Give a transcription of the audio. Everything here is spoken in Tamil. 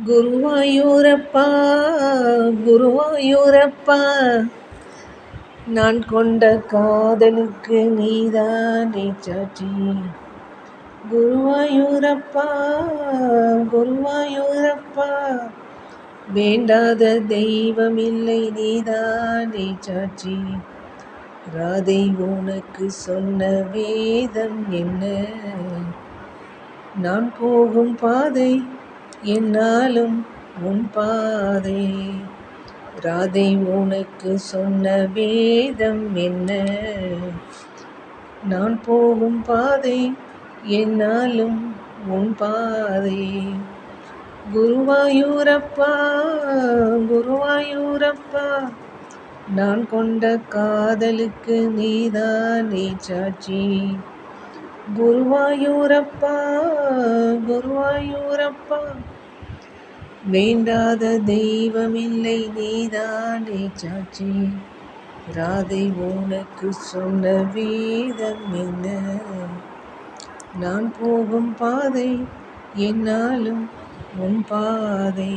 குருவாயூரப்பா குருவாயூரப்பா, நான் கொண்ட காதலுக்கு நீதானே சாட்சி. குருவாயூரப்பா குருவாயூரப்பா, வேண்டாத தெய்வமில்லை நீதானே சாட்சி. ராதை உனக்கு சொன்ன வேதம் என்ன? நான் போகும் பாதை என்னாலும் உன் பாதை. ராதை உனக்கு சொன்ன வேதம் என்ன? நான் போகும் பாதை என்னாலும் உன் பாதை. குருவாயூரப்பா குருவாயூரப்பா, நான் கொண்ட காதலுக்கு நீதானே சாட்சி. குருவாயூரப்பா குருவாயூரப்பா, வேண்டாத தெய்வமில்லை நீதானே சாட்சி. ராதை உனக்கு சொன்ன வேதம் என்ன? நான் போகும் பாதை என்னாலும் உன் பாதை.